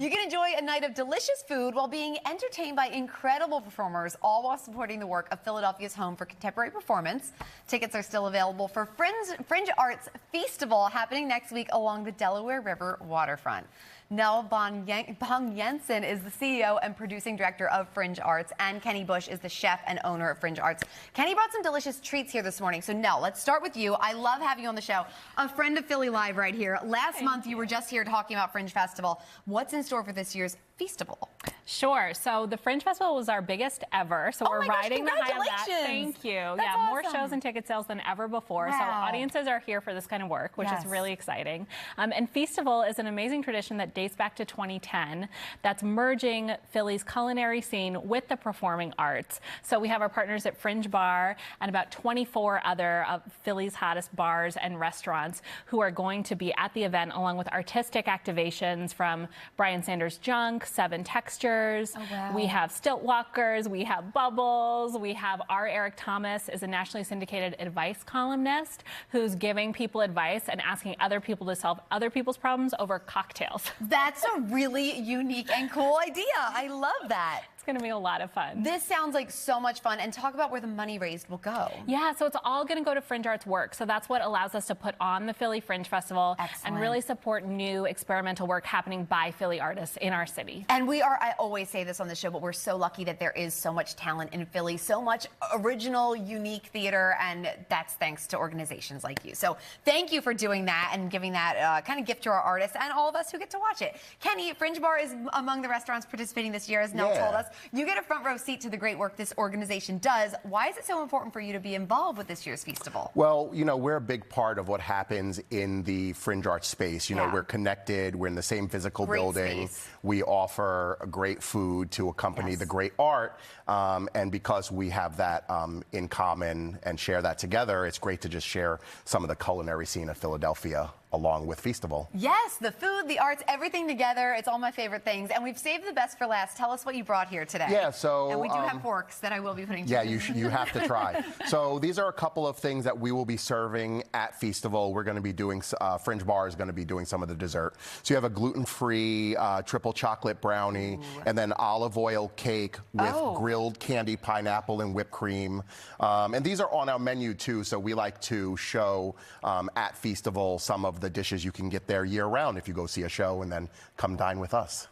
You can enjoy a night of delicious food while being entertained by incredible performers, all while supporting the work of Philadelphia's Home for Contemporary Performance. Tickets are still available for FringeArts FEASTIVAL happening next week along the Delaware River Waterfront. Nell Bong Jensen is the CEO and producing director of Fringe Arts, and Kenny Bush is the chef and owner of Fringe Arts. Kenny brought some delicious treats here this morning. So Nell, let's start with you. I love having you on the show. A friend of Philly Live right here. Last month you were just here talking about Fringe Festival. What's in store for this year's Feastival? Sure. So the Fringe Festival was our biggest ever. So we're riding the high of that. Thank you. That's yeah, awesome. More shows and ticket sales than ever before. Wow. So audiences are here for this kind of work, which is really exciting. And Feastival is an amazing tradition that dates back to 2010 that's merging Philly's culinary scene with the performing arts. So we have our partners at Fringe Bar and about 24 other of Philly's hottest bars and restaurants who are going to be at the event, along with artistic activations from Brian Sanders' Junk, 7 Textures. Oh, wow. We have stilt walkers, we have bubbles, we have our Eric Thomas is a nationally syndicated advice columnist who's giving people advice and asking other people to solve other people's problems over cocktails. That's a really unique and cool idea. I love that. It's going to be a lot of fun. This sounds like so much fun. And talk about where the money raised will go. Yeah, so it's all going to go to Fringe Arts work. So that's what allows us to put on the Philly Fringe Festival and really support new experimental work happening by Philly artists in our city. And I always say this on the show, but we're so lucky that there is so much talent in Philly, so much original, unique theater, and that's thanks to organizations like you. So thank you for doing that and giving that kind of gift to our artists and all of us who get to watch it. Kenny, Fringe Bar is among the restaurants participating this year, as Nell told us. You get a front row seat to the great work this organization does. Why is it so important for you to be involved with this year's Feastival? Well, you know, we're a big part of what happens in the Fringe Arts space. You know, we're connected. We're in the same physical building. We offer great food to accompany the great art. And because we have that in common and share that together, it's great to just share some of the culinary scene of Philadelphia along with Feastival. Yes, the food, the arts, everything together. It's all my favorite things. And we've saved the best for last. Tell us what you brought here today. Yeah, so... And we do have forks that I will be putting you have to try. So these are a couple of things that we will be serving at Feastival. We're going to be doing, Fringe Bar is going to be doing some of the dessert. So you have a gluten-free triple chocolate brownie and then olive oil cake with grilled candied pineapple and whipped cream. And these are on our menu too, so we like to show at Feastival some of the dishes you can get there year-round if you go see a show and then come dine with us.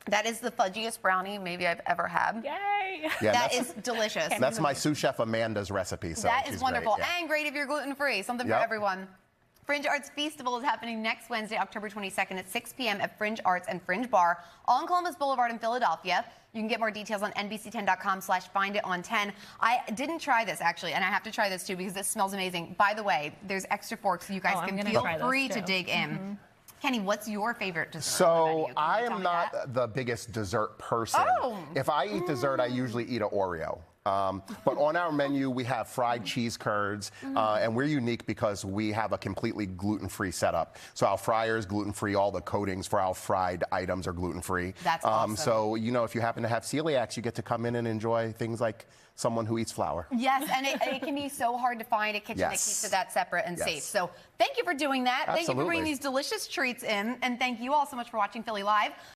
That is the fudgiest brownie maybe I've ever had. Yay! Yeah, that is delicious. That's my sous chef Amanda's recipe. So that is wonderful. Great, and great if you're gluten-free. Something for everyone. Fringe Arts Feastival is happening next Wednesday, October 22nd at 6 p.m. at Fringe Arts and Fringe Bar on Columbus Boulevard in Philadelphia. You can get more details on NBC10.com/finditon10. I didn't try this, actually, and I have to try this, too, because this smells amazing. By the way, there's extra forks, so you guys can feel free to dig in. Kenny, what's your favorite dessert? So I am not the biggest dessert person. If I eat dessert, I usually eat an Oreo. But on our menu, we have fried cheese curds, and we're unique because we have a completely gluten-free setup. So our fryer is gluten-free. All the coatings for our fried items are gluten-free. That's awesome. So, you know, if you happen to have celiacs, you get to come in and enjoy things like someone who eats flour. Yes, and it can be so hard to find a kitchen that keeps it that separate and safe. So thank you for doing that. Absolutely. Thank you for bringing these delicious treats in, and thank you all so much for watching Philly Live.